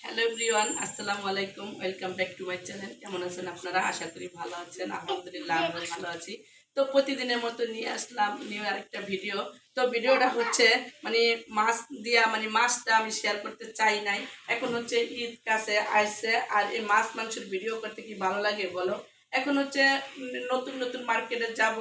Hello everyone, আসসালামু আলাইকুম। Welcome back to my channel. কেমন আছেন আপনারা? আশা করি ভালো আছেন। আলহামদুলিল্লাহ আমিও ভালো আছি। তো প্রতিদিনের মতো নিয়ে আসলাম নিউ আরেকটা ভিডিও। তো ভিডিওটা হচ্ছে মানে মাছ দিয়া মানে মাছটা আমি শেয়ার করতে চাই নাই। এখন হচ্ছে ঈদ কাছে আসছে, আর এই মাছ মাংসের ভিডিও করতে কি ভালো লাগে বলো? এখন হচ্ছে নতুন নতুন মার্কেটে যাব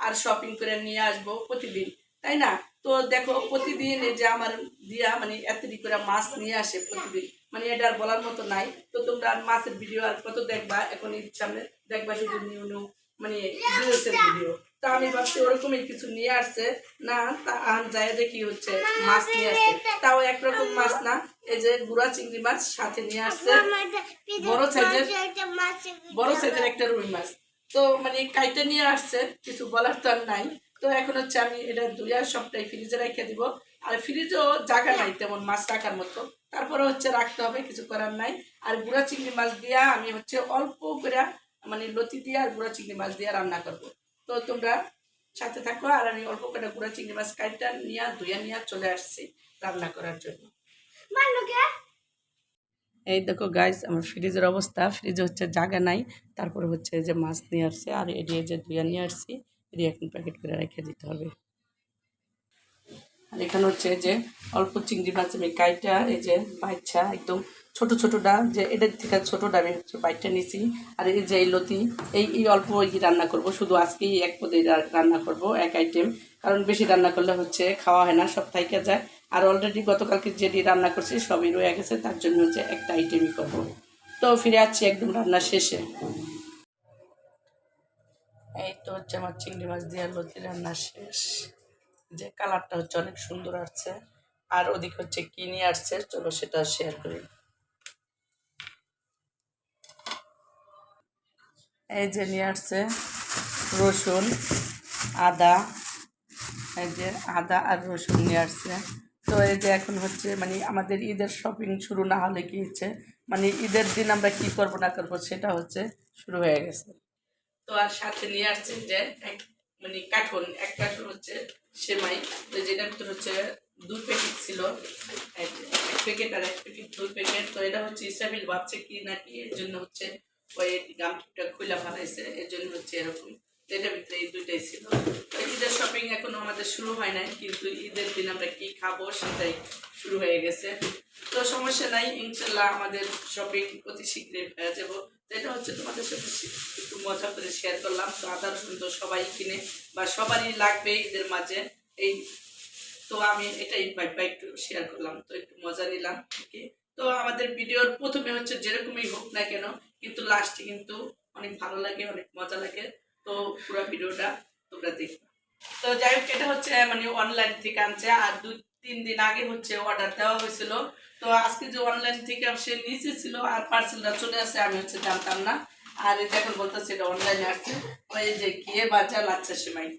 আর শপিং করে নিয়ে আসবো প্রতিদিন, তাই না? তো দেখো প্রতিদিন এই যে আমার দিয়া মানে এতটি করে মাছ নিয়ে আসে প্রতিদিন, মানে এটা আর বলার মতো নাই। তো তোমরা আর মাছের ভিডিও আর কত দেখবা? এখন ঈদ সামনে দেখবা শুধু নিউ নিউ মানে ড্রেসের ভিডিও। তো আমি ভাবছি ওরকমই কিছু নিয়ে আসছে না, তা যাই দেখি হচ্ছে মাছ নিয়ে আসছে, তাও একরকম মাছ না। এই যে গুড়া চিংড়ি মাছ সাথে নিয়ে আসছে, বড় সাইজের একটা রুই মাছ। তো মানে কাইটা নিয়ে আসছে, কিছু বলার তো আর নাই। তো এখন হচ্ছে আমি এটা ধুইয়া সবটাই ফ্রিজে রেখে দিব। আর ফ্রিজেও জায়গা নাই তেমন মাছ রাখার মতো, তারপরে হচ্ছে রাখতে হবে, কিছু করার নাই। আর গুঁড়া চিংড়ি মাছ দিয়া আমি হচ্ছে অল্প করে মানে লতি দিয়ে আর গুঁড়া চিংড়ি মাছ দিয়ে রান্না করব। তো তোমরা সাথে থাকো, আর আমি অল্প করে গুঁড়া চিংড়ি মাছ কাইটা নিয়ে ধুইয়া নিয়ে চলে আসছি রান্না করার জন্য। এই দেখো গাইস, আমার ফ্রিজের অবস্থা, ফ্রিজে হচ্ছে জায়গা নাই। তারপরে হচ্ছে যে মাছ নিয়ে আসছে, আর এটি যে ধুইয়া নিয়ে আসছি, এটি এখন প্যাকেট করে রেখে দিতে হবে। আর এখানে হচ্ছে যে অল্প চিংড়ি মাছ আমি কাইটা এই যে বাচ্চা একদম ছোট ছোটটা, যে এটার থেকে ছোটটা আমি হচ্ছে বাইটটা নিছি। আর এই যে এই লতি, এই অল্প রান্না করব, শুধু আজকেই এক পদে রান্না করব, এক আইটেম। কারণ বেশি রান্না করলে হচ্ছে খাওয়া হয় না, সব থাইকে যায়। আর অলরেডি গতকালকে যেটি রান্না করছি সবই রয়ে গেছে, তার জন্য হচ্ছে একটা আইটেমই করব। তো ফিরে আসছি একদম রান্না শেষে। এই তো হচ্ছে আমার চিংড়ি মাছ দিয়ে লতি রান্না শেষ। যে কালারটা হচ্ছে অনেক সুন্দর আসছে। আর ওদিকে হচ্ছে কি নিয়ে আসছে, চলো সেটা শেয়ার করি। এই যে নিয়ে আসছে রসুন, আদা, এই যে আদা আর রসুন নিয়ে আসছে। তো এই যে এখন হচ্ছে মানে আমাদের ঈদের শপিং শুরু না হলে কি হচ্ছে, মানে ঈদের দিন আমরা কি করব না করবো সেটা হচ্ছে শুরু হয়ে গেছে। তো আর সাথে নিয়ে আসছে যে মানে কার্টুন, এক কার্টুন হচ্ছে সেমাই, তো যেটার ভিতর হচ্ছে 2 প্যাকেট ছিল, এক প্যাকেট আর এক প্যাকেট, 2 প্যাকেট। তো এটা হচ্ছে ইসরাফিল ভাবছে কি নাকি, এর জন্য হচ্ছে ওই গামটা খুলে ফেলাইছে, এর জন্য হচ্ছে এরকম। এটার ভিতরে এই দুইটাই ছিল। তো ঈদের শপিং এখনো আমাদের শুরু হয় নাই, কিন্তু ঈদের দিন আমরা কি খাবো সেটাই শুরু হয়ে গেছে। তো সমস্যা নাই, ইনশাল্লাহ আমাদের শপিং অতি শীঘ্রই হয়ে যাবো। এটা হচ্ছে তোমাদের সাথে একটু মজা করে শেয়ার করলাম। তো আদা রসুন তো সবাই কিনে বা সবারই লাগবে ঈদের মাঝে এই, তো আমি এটাই ভাই একটু শেয়ার করলাম, তো একটু মজা নিলাম। তো আমাদের ভিডিওর প্রথমে হচ্ছে যেরকমই হোক না কেন, কিন্তু লাস্টে কিন্তু অনেক ভালো লাগে, অনেক মজা লাগে। তো পুরো ভিডিওটা তোমরা দেখবে। তো যাই হোক, এটা হচ্ছে মানে অনলাইন থেকে আনছে, আর 2-3 দিন আগে হচ্ছে অর্ডার দেওয়া হয়েছিল। তো আজকে যে অনলাইন থেকে সে নিচে ছিল আর পার্সেলটা চলে আসে, আমি হচ্ছে জানতাম না। আর এটা এখন বলতেছে এটা অনলাইনে আসছে, ওই যে ঘিয়ে বাজা লাচ্ছা সেমাই।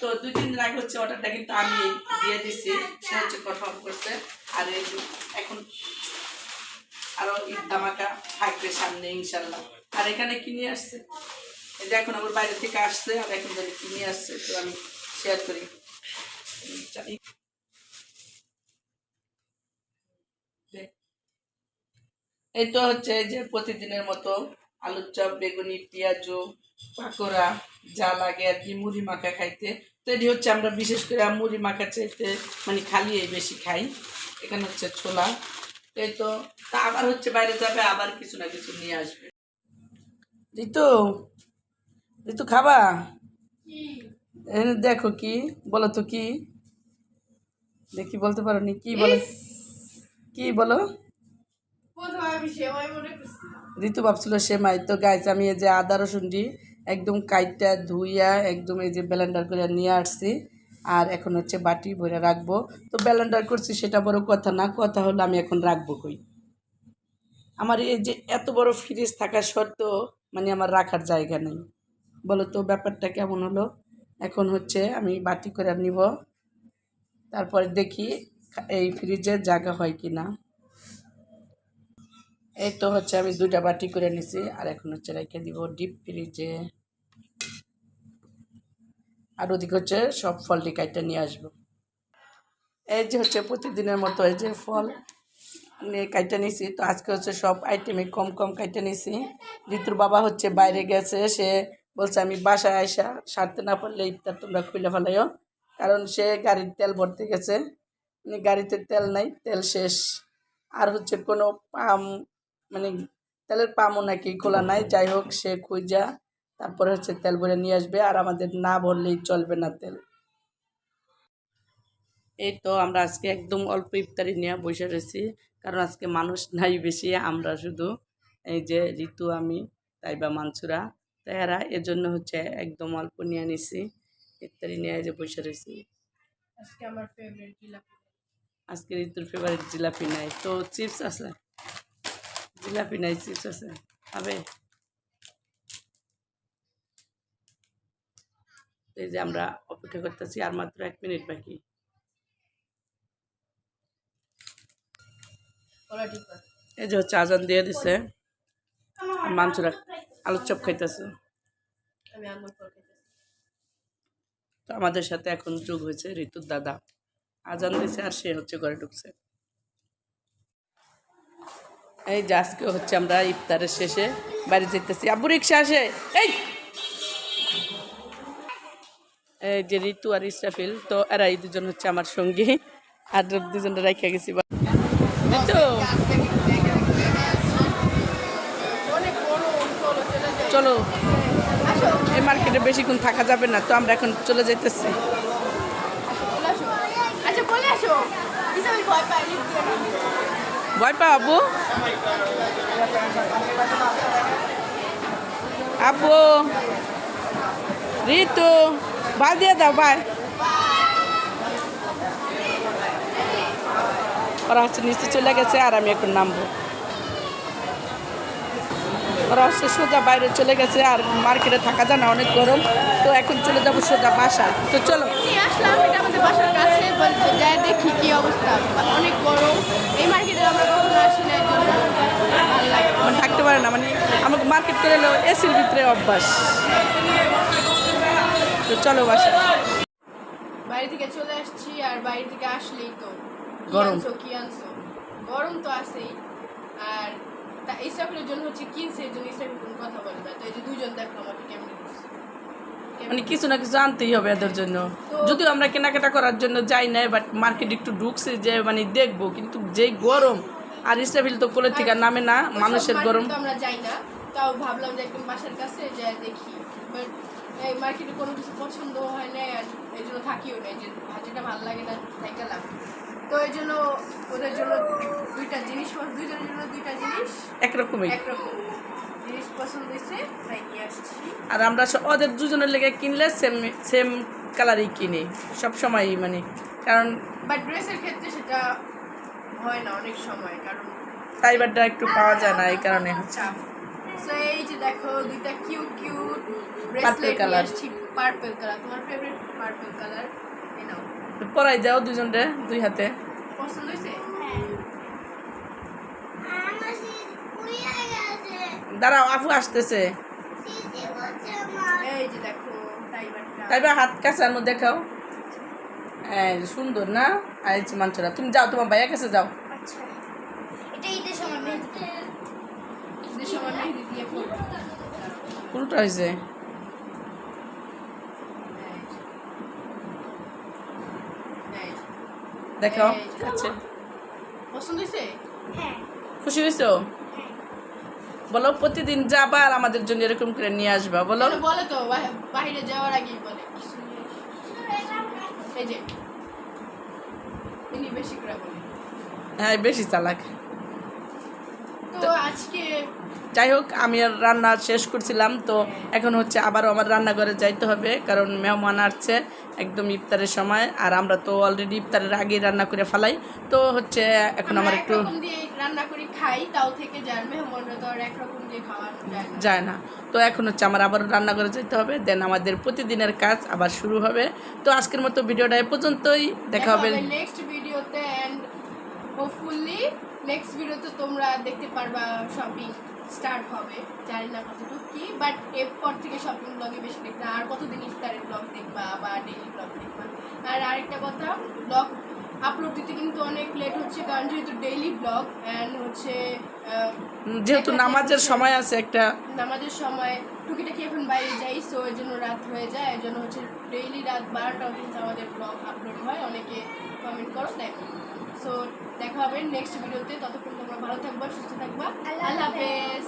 তো 2-3 দিন আগে হচ্ছে অর্ডারটা কিন্তু আমি দিয়ে দিছি, সে হচ্ছে কনফার্ম করছে। আর এই এখন আরো ঈদ ধামাকা থাকবে সামনে ইনশাল্লাহ। আর এখানে কিনে আসছে, এটা এখন আমার বাইরে থেকে আসছে, আর এখন যদি কিনে আসছে তো আমি শেয়ার করি। এই তো হচ্ছে এই যে প্রতিদিনের মতো আলুর চপ, বেগুনি, পেঁয়াজু, পাকোড়া, যা লাগে আর কি মুড়ি মাখা খাইতে। তো এটি হচ্ছে আমরা বিশেষ করে মুড়ি মাখা চাইতে মানে খালি বেশি খাই। এখানে হচ্ছে ছোলা। এই তো, তা আবার হচ্ছে বাইরে যাবে, আবার কিছু না কিছু নিয়ে আসবে। ঋতু, ঋতু খাবা? এনে দেখো কি, বলো তো কি, দেখি বলতে পারো নি, কি বলো, কি বলো? ঋতু ভাবছিল সেমাই। তো গাইছে আমি এই যে আদা রসুন দি একদম কাইটটা ধুইয়া একদম এই যে ব্লেন্ডার করে নিয়ে আসছি। আর এখন হচ্ছে বাটি ভরে রাখবো। তো ব্লেন্ডার করছি সেটা বড় কথা না, কথা হলো আমি এখন রাখবো কই। আমার এই যে এত বড় ফ্রিজ থাকা সত্ত্বেও মানে আমার রাখার জায়গা নেই, বলো তো ব্যাপারটা কেমন হলো। এখন হচ্ছে আমি বাটি করে নিব, তারপরে দেখি এই ফ্রিজের জায়গা হয় কি না। এই তো হচ্ছে আমি 2টা বাটি করে নিছি, আর এখন হচ্ছে রেখে দিব ডিপ ফ্রিজে। আর ওদিকে হচ্ছে সব ফলটি কাইটটা নিয়ে আসবো। এই যে হচ্ছে প্রতিদিনের মতো এই যে ফল, কাইটা নিছি। তো আজকে হচ্ছে সব আইটেমে কম কম কাইটা নিছি। ঋতুর বাবা হচ্ছে বাইরে গেছে, সে বলছে আমি বাসায় আইসা সারতে না পারলে ইফতার তোমরা খুলে ফেলাইও, কারণ সে গাড়ির তেল ভরতে গেছে, মানে গাড়িতে তেল নাই, তেল শেষ। আর হচ্ছে কোনো পাম্প, মানে তেলের পাম্পও নাকি খোলা নাই। যাই হোক, সে খুঁজা তারপরে হচ্ছে তেল ভরে নিয়ে আসবে, আর আমাদের না ভরলেই চলবে না তেল। এই তো আমরা আজকে একদম অল্প ইফতারি নিয়ে বসে রয়েছি, কারণ আজকে মানুষ নাই বেশি, আমরা শুধু, এই যে ঋতু, আমি, তাই বা মানসুরা, তাইরা, এজন্য হচ্ছে একদম অল্প নিয়ে নিছি ইফতারি নিয়ে, যে বসে রয়েছি। আজকে আমার ফেভারিট জিলাপি, আজকে ঋতুর ফেভারিট জিলাপি নাই, তো চিপস আছে, জিলাপি নাই, চিপস আছে, খাবে? এই যে আমরা অপেক্ষা করতেছি, আর মাত্র 1 মিনিট বাকি। এই যে হচ্ছে আজান দিয়ে দিছে, মানসুরা আলুর চপ খাইতেছে। তো আমাদের সাথে এখন যোগ হয়েছে ঋতুর দাদা, আজান দিছে আর সে হচ্ছে ঘরে ঢুকছে। এই যে আজকে হচ্ছে আমরা ইফতারের শেষে বাড়ি যেতেছি। আব্বু রিক্সা আসে। এই যে ঋতু আর ইসরাফিল, তো এরা এই দুজন হচ্ছে আমার সঙ্গী, আর দুজনটা রাইখা গেছি। চলো, এই মার্কেটে বেশিক্ষণ থাকা যাবে না, তো আমরা এখন চলে যাইতেছি। ভয় পাও আব্বু? আব্বু, ঋতু, ভাই দিয়ে দাও, ভাই। ওরা হচ্ছে নিচে চলে গেছে, আর আমি এখন নামবো। ওরা হচ্ছে সোজা বাইরে চলে গেছে, আর মার্কেটে থাকা যায় না, অনেক গরম, তো এখন চলে যাবো সোজা বাসায়। তো চলো, আসলাম, এটা আমাদের বাসার কাছে, যাই দেখি কি অবস্থা। অনেক গরম, এই মার্কেটে আমরা কখনো আসি না, ভালো লাগে, মানে থাকতে পারে না, মানে আমাকে মার্কেট করে এলো এসির ভিতরে অভ্যাস। তো চলো বাসায়। বাড়ি থেকে চলে আসছি, আর বাড়ি থেকে আসলেই তো গরম, কি আনছো, গরম তো আছেই। আর তা ইসরাফিলের জন্য হচ্ছে কিনছে, এই জন্য ইসরাফিল কোনো কথা বলে না। তো এই যে দুজন দেখো আমাকে কেমন করছে, মানে কিছু না কিছু আনতেই হবে এদের জন্য। যদিও আমরা কেনাকাটা করার জন্য যাই না, বাট মার্কেট একটু ঢুকছে যে মানে দেখবো, কিন্তু যেই গরম, আর ইসরাফিল তো কোলের থেকে নামে না, মানুষের গরম। আমরা যাই না, তাও ভাবলাম যে একদম বাসার কাছে যা দেখি, বাট এই মার্কেটে কোনো কিছু পছন্দ হয় না, আর এই জন্য থাকিও না, যে যেটা ভালো লাগে না তাই গেলাম। তো এই জন্য ওদের জন্য দুইটা জিনিস, দুইজনের জন্য দুইটা জিনিস একরকমই, একরকম জিনিস পছন্দ হয়েছে, তাই নিয়ে আসছি। আর আমরা ওদের দুজনের লেগে কিনলে সেম সেম কালারই কিনি সব সময়, মানে কারণ বাট ড্রেসের ক্ষেত্রে সেটা হয় না অনেক সময়, কারণ ফাইবারটা একটু পাওয়া যায় না, এই কারণে হচ্ছে। চাপ। সো এই যে দেখো দুইটা cute cute purple bracelet colour, purple colour, তোমার ফেভারিট পার্পল কালার, এই নাও। পরাই যাও দুজনরে দুই হাতে। পছন্দ হয়েছে? দাঁড়াও, আপু আসতেছে। এই যে দেখো টাইবারটা, তাই বা হাত কাছানো দেখাও। হ্যাঁ, সুন্দর না? আর এই যে মানছরা, তুমি যাও তোমার ভাইয়ের কাছে যাও। আচ্ছা এটা ঈদের সময় মেহেদি দিয়ে পরবো। উল্টা হয়েছে। দেখাও কাছে। পছন্দ হয়েছে? হ্যাঁ। খুশি হয়েছো? বলো প্রতিদিন যাবা আর আমাদের জন্য এরকম করে নিয়ে আসবা, বলো। বলে তো বাইরে যাওয়ার আগেই বলে, এই যে ইনি বেশি করে বলে। হ্যাঁ, বেশি চালাক। তো আজকে যাই হোক, আমি আর রান্না শেষ করছিলাম, তো এখন হচ্ছে আবারও আমার রান্নাঘরে যাইতে হবে, কারণ মেহমান আসছে একদম ইফতারের সময়, আর আমরা তো অলরেডি ইফতারের আগেই রান্না করে ফেলাই। তো হচ্ছে এখন আমার একটু রান্না করে খাই, তাও থেকে যায়, মেহমানরা তো আর একরকম দিয়ে খাওয়া যায় না। তো এখন হচ্ছে আমার আবার রান্নাঘরে যেতে হবে, দেন আমাদের প্রতিদিনের কাজ আবার শুরু হবে। তো আজকের মতো ভিডিওটা এ পর্যন্তই, দেখা হবে নেক্সট ভিডিওতে, এন্ড হোপফুলি নেক্সট ভিডিওতে তোমরা দেখতে পারবা শপিং স্টার্ট হবে, জানি না কতটুকু কি, বাট এরপর থেকে শপিং ব্লগে বেশি দেখবা, আর কতদিন ইফতারের ব্লগ দেখবা বা ডেইলি ব্লগ দেখবা। আর আরেকটা কথা, ব্লগ আপলোড দিতে কিন্তু অনেক লেট হচ্ছে, কারণ যেহেতু ডেইলি ব্লগ অ্যান্ড হচ্ছে যেহেতু নামাজের সময় আছে একটা, নামাজের সময় টুকিটাকি এখন বাইরে যাই, সো এর জন্য রাত হয়ে যায়। এর জন্য হচ্ছে ডেইলি রাত 12টাও কিন্তু আমাদের ব্লগ আপলোড হয়, অনেকে কমেন্ট করো তাই। সো দেখা হবে নেক্সট ভিডিওতে, ততক্ষণ তোমরা ভালো থাকবা, সুস্থ থাকবা, আল্লাহ হাফেজ।